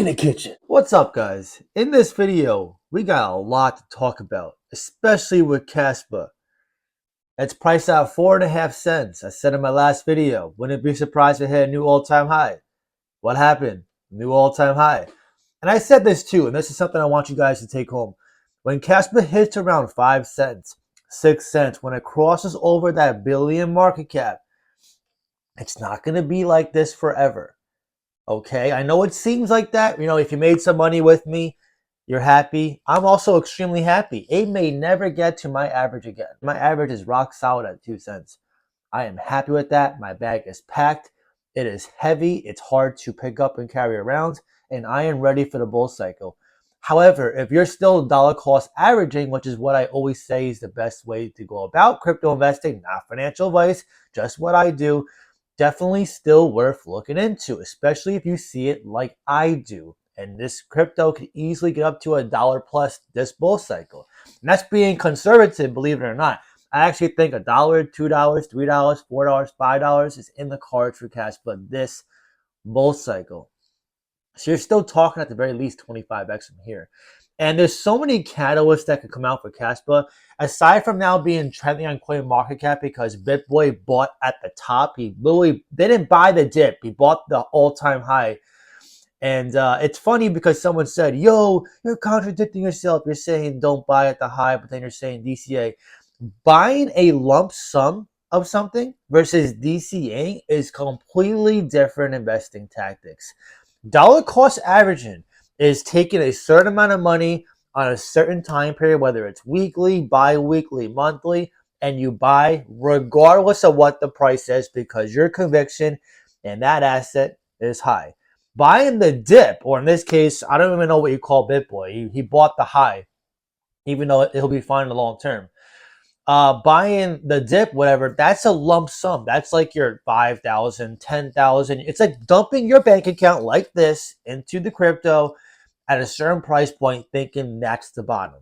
in the kitchen. What's up, guys? In this video, we got a lot to talk about, especially with Kaspa. It's priced out 4.5 cents. I said in my last video, wouldn't be surprised if it hit a new all-time high. What happened? New all-time high. And I said this too, and this is something I want you guys to take home. When Kaspa hits around 5 cents, 6 cents, when it crosses over that billion market cap, it's not going to be like this forever. Okay, I know it seems like that. You know, if you made some money with me, you're happy. I'm also extremely happy. It may never get to my average again. My average is rock solid at 2 cents. I am happy with that. My bag is packed. It is heavy. It's hard to pick up and carry around. And I am ready for the bull cycle. However, if you're still dollar cost averaging, which is what I always say is the best way to go about crypto investing, not financial advice, just what I do, definitely still worth looking into, especially if you see it like I do. And this crypto could easily get up to $1 plus this bull cycle. And that's being conservative, believe it or not. I actually think $1, $2, $3, $4, $5 is in the cards for Kaspa this bull cycle. So you're still talking at the very least 25x from here. And there's so many catalysts that could come out for Kaspa. Aside from now being trending on CoinMarketCap because BitBoy bought at the top. He literally didn't buy the dip. He bought the all-time high. And it's funny because someone said, yo, you're contradicting yourself. You're saying don't buy at the high, but then you're saying DCA. Buying a lump sum of something versus DCA is completely different investing tactics. Dollar cost averaging is taking a certain amount of money on a certain time period, whether it's weekly, bi-weekly, monthly, and you buy regardless of what the price is because your conviction in that asset is high. Buying the dip, or in this case, I don't even know what you call BitBoy. He bought the high, even though it'll be fine in the long term. Buying the dip, whatever, that's a lump sum. That's like your 5,000, 10,000. It's like dumping your bank account like this into the crypto at a certain price point, thinking that's the bottom.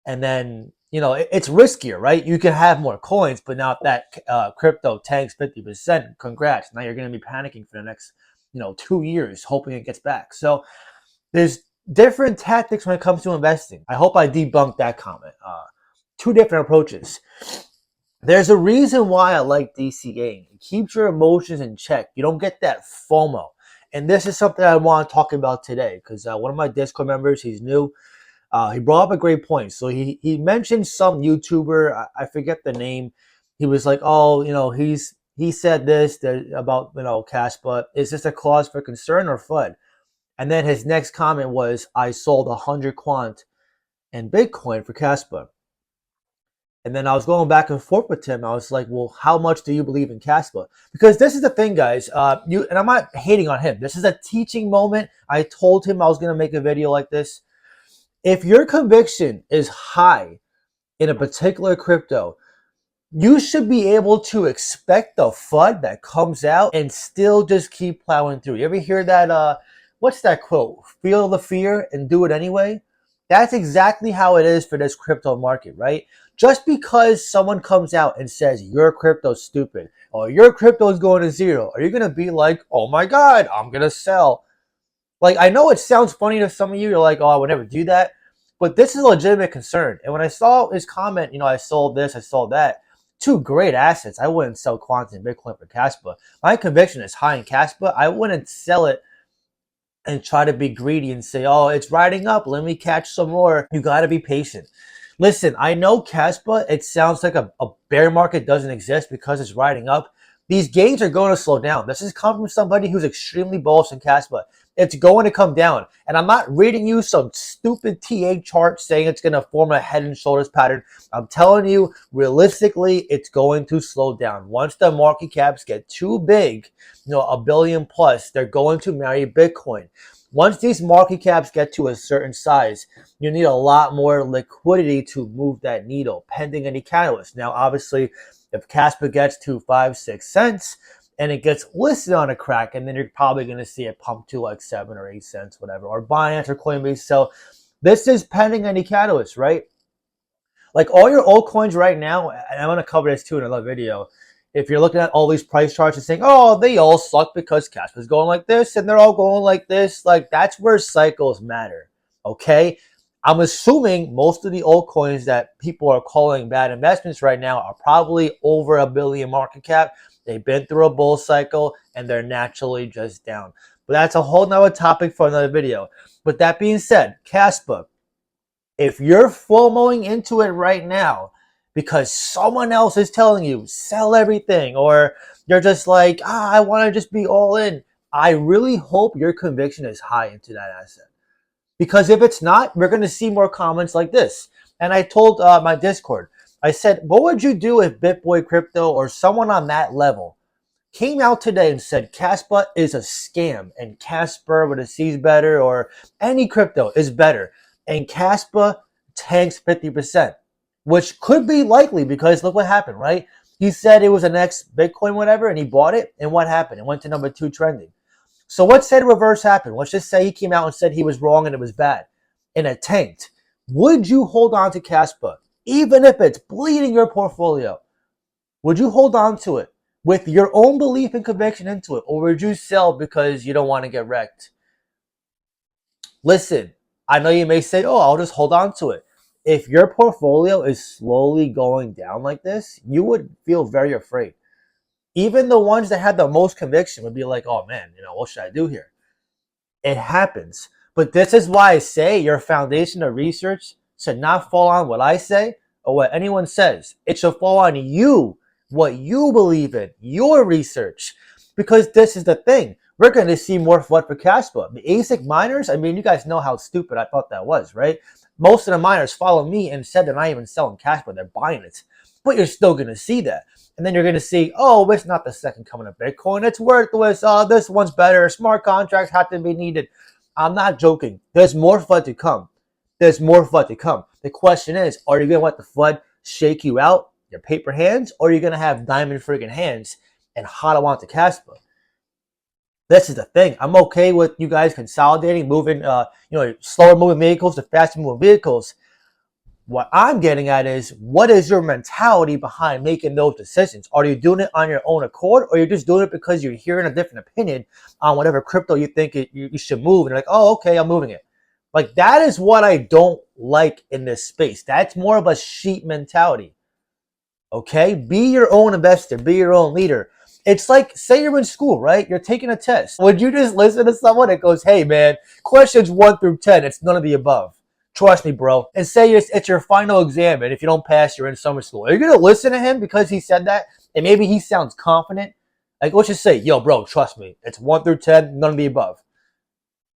And then, you know, it's riskier, right? You can have more coins, but now if that crypto tanks 50%, congrats. Now you're going to be panicking for the next, 2 years, hoping it gets back. So there's different tactics when it comes to investing. I hope I debunked that comment. Two different approaches. There's a reason why I like DCA. It keeps your emotions in check. You don't get that FOMO. And this is something I want to talk about today because one of my Discord members, he's new, he brought up a great point. So he mentioned some YouTuber, I forget the name. He was like, oh, he said this about, Kaspa. Is this a cause for concern or FUD? And then his next comment was, I sold 100 quant in Bitcoin for Kaspa. And then I was going back and forth with him. I was like, well, how much do you believe in Kaspa? Because this is the thing, guys. And I'm not hating on him. This is a teaching moment. I told him I was going to make a video like this. If your conviction is high in a particular crypto, you should be able to expect the FUD that comes out and still just keep plowing through. You ever hear that, what's that quote? Feel the fear and do it anyway? That's exactly how it is for this crypto market, right? Just because someone comes out and says your crypto's stupid or your crypto is going to zero, are you going to be like, oh my God, I'm going to sell? Like, I know it sounds funny to some of you. You're like, oh, I would never do that. But this is a legitimate concern. And when I saw his comment, I sold this, I sold that. Two great assets. I wouldn't sell Quant and Bitcoin for Kaspa. My conviction is high in Kaspa. I wouldn't sell it and try to be greedy and say, oh, it's riding up. Let me catch some more. You got to be patient. Listen, I know Kaspa, it sounds like a bear market doesn't exist because it's riding up. These gains are going to slow down. This has come from somebody who's extremely bullish in Kaspa. It's going to come down. And I'm not reading you some stupid TA chart saying it's going to form a head and shoulders pattern. I'm telling you, realistically, it's going to slow down. Once the market caps get too big, $1 billion plus, they're going to marry Bitcoin. Once these market caps get to a certain size, you need a lot more liquidity to move that needle, pending any catalyst. Now, obviously, if Kaspa gets to 5, 6 cents and it gets listed on a crack, and then you're probably going to see it pump to like 7 or 8 cents, whatever, or Binance or Coinbase. So this is pending any catalyst, right? Like all your altcoins right now, and I'm going to cover this too in another video, If you're looking at all these price charts and saying, oh, they all suck because Kaspa's going like this and they're all going like this, like that's where cycles matter, okay? I'm assuming most of the altcoins that people are calling bad investments right now are probably over $1 billion market cap. They've been through a bull cycle and they're naturally just down. But that's a whole nother topic for another video. But that being said, Kaspa, if you're FOMOing into it right now because someone else is telling you sell everything, or you're just like, I want to just be all in, I really hope your conviction is high into that asset. Because if it's not, we're going to see more comments like this. And I told my Discord, I said, what would you do if BitBoy Crypto or someone on that level came out today and said Kaspa is a scam and Casper with a C's better, or any crypto is better, and Kaspa tanks 50%, which could be likely because look what happened, right? He said it was the next Bitcoin, whatever, and he bought it, and what happened? It went to number 2 trending. So what said reverse happened? Let's just say he came out and said he was wrong and it was bad, and it tanked. Would you hold on to Kaspa, even if it's bleeding your portfolio? Would you hold on to it with your own belief and conviction into it, or would you sell because you don't want to get wrecked? Listen, I know you may say, oh, I'll just hold on to it. If your portfolio is slowly going down like this, you would feel very afraid. Even the ones that had the most conviction would be like, oh man, what should I do here? It happens. But this is why I say your foundation of research should not fall on what I say or what anyone says. It should fall on you, what you believe in, your research. Because this is the thing. We're going to see more FUD for Kaspa. The ASIC miners, I mean, you guys know how stupid I thought that was, right? Most of the miners follow me and said they're not even selling Kaspa, they're buying it. But you're still going to see that. And then you're going to see, oh, it's not the second coming of Bitcoin. It's worthless. Oh, this one's better. Smart contracts have to be needed. I'm not joking. There's more FUD to come. There's more FUD to come. The question is, are you going to let the FUD shake you out, your paper hands, or are you going to have diamond friggin' hands and hodl on to Kaspa? This is the thing. I'm okay with you guys consolidating, moving, slower moving vehicles to faster moving vehicles. What I'm getting at is, what is your mentality behind making those decisions? Are you doing it on your own accord, or you're just doing it because you're hearing a different opinion on whatever crypto you think you should move? And you're like, oh, okay, I'm moving it. Like, that is what I don't like in this space. That's more of a sheep mentality. Okay? Be your own investor. Be your own leader. It's like, say you're in school, right? You're taking a test. Would you just listen to someone that goes, hey, man, questions 1 through 10, it's none of the above. Trust me, bro. And say it's your final exam, and if you don't pass, you're in summer school. Are you going to listen to him because he said that? And maybe he sounds confident? Like, let's just say, yo, bro, trust me. It's 1 through 10, none of the above.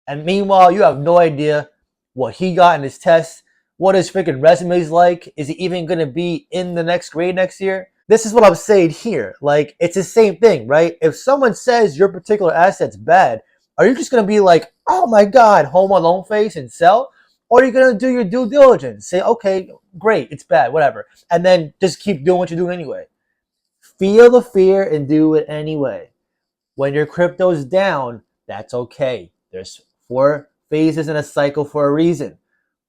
And meanwhile, you have no idea what he got in his test, what his freaking resume is like. Is he even going to be in the next grade next year? This is what I'm saying here. Like, it's the same thing, right? If someone says your particular asset's bad, are you just going to be like, oh my God, home alone face and sell? Or are you going to do your due diligence? Say, okay, great, it's bad, whatever. And then just keep doing what you're doing anyway. Feel the fear and do it anyway. When your crypto's down, that's okay. There's 4 phases in a cycle for a reason.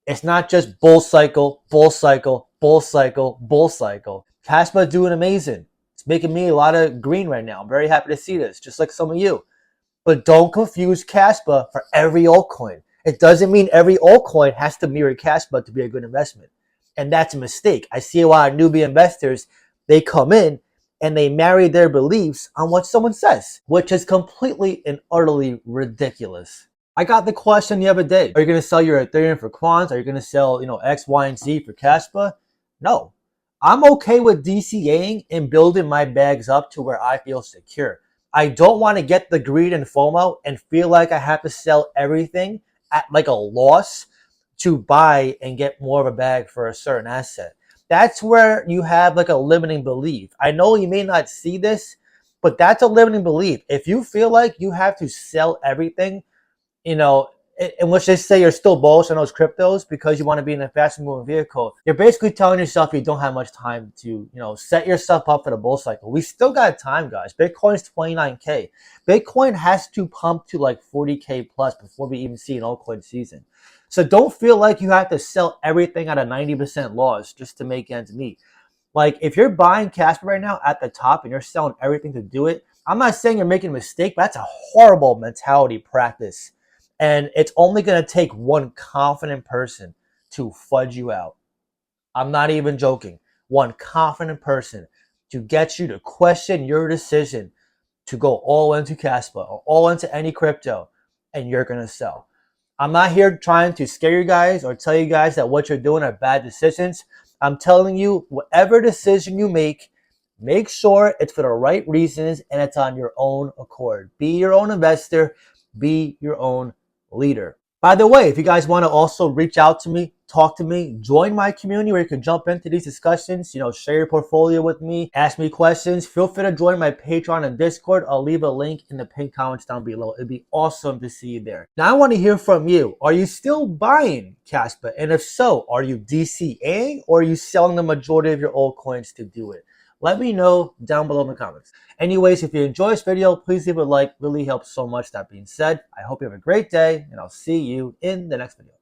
It's not just bull cycle, bull cycle, bull cycle, bull cycle. Kaspa's doing amazing. It's making me a lot of green right now. I'm very happy to see this, just like some of you. But don't confuse Kaspa for every altcoin. It doesn't mean every altcoin has to mirror Kaspa to be a good investment. And that's a mistake. I see a lot of newbie investors, they come in and they marry their beliefs on what someone says, which is completely and utterly ridiculous. I got the question the other day. Are you going to sell your Ethereum for quants? Are you going to sell, X, Y, and Z for Kaspa? No. I'm okay with DCAing and building my bags up to where I feel secure. I don't want to get the greed and FOMO and feel like I have to sell everything at like a loss to buy and get more of a bag for a certain asset. That's where you have like a limiting belief. I know you may not see this, but that's a limiting belief. If you feel like you have to sell everything, in which they say you're still bullish on those cryptos because you want to be in a fast moving vehicle, you're basically telling yourself you don't have much time to, set yourself up for the bull cycle. We still got time, guys. Bitcoin's 29K. Bitcoin has to pump to like 40K plus before we even see an altcoin season. So don't feel like you have to sell everything at a 90% loss just to make ends meet. Like if you're buying Casper right now at the top and you're selling everything to do it, I'm not saying you're making a mistake, but that's a horrible mentality practice. And it's only going to take one confident person to fudge you out. I'm not even joking. One confident person to get you to question your decision to go all into Kaspa or all into any crypto, and you're going to sell. I'm not here trying to scare you guys or tell you guys that what you're doing are bad decisions. I'm telling you, whatever decision you make sure it's for the right reasons and it's on your own accord. Be your own investor. Be your own leader. By the way, if you guys want to also reach out to me, talk to me, join my community where you can jump into these discussions, share your portfolio with me, ask me questions, feel free to join my Patreon and Discord. I'll leave a link in the pinned comments down below. It'd be awesome to see you there. Now I want to hear from you. Are you still buying Kaspa? And if so, are you DCAing or are you selling the majority of your old coins to do it? Let me know down below in the comments. Anyways, if you enjoyed this video, please leave a like. Really helps so much. That being said, I hope you have a great day, and I'll see you in the next video.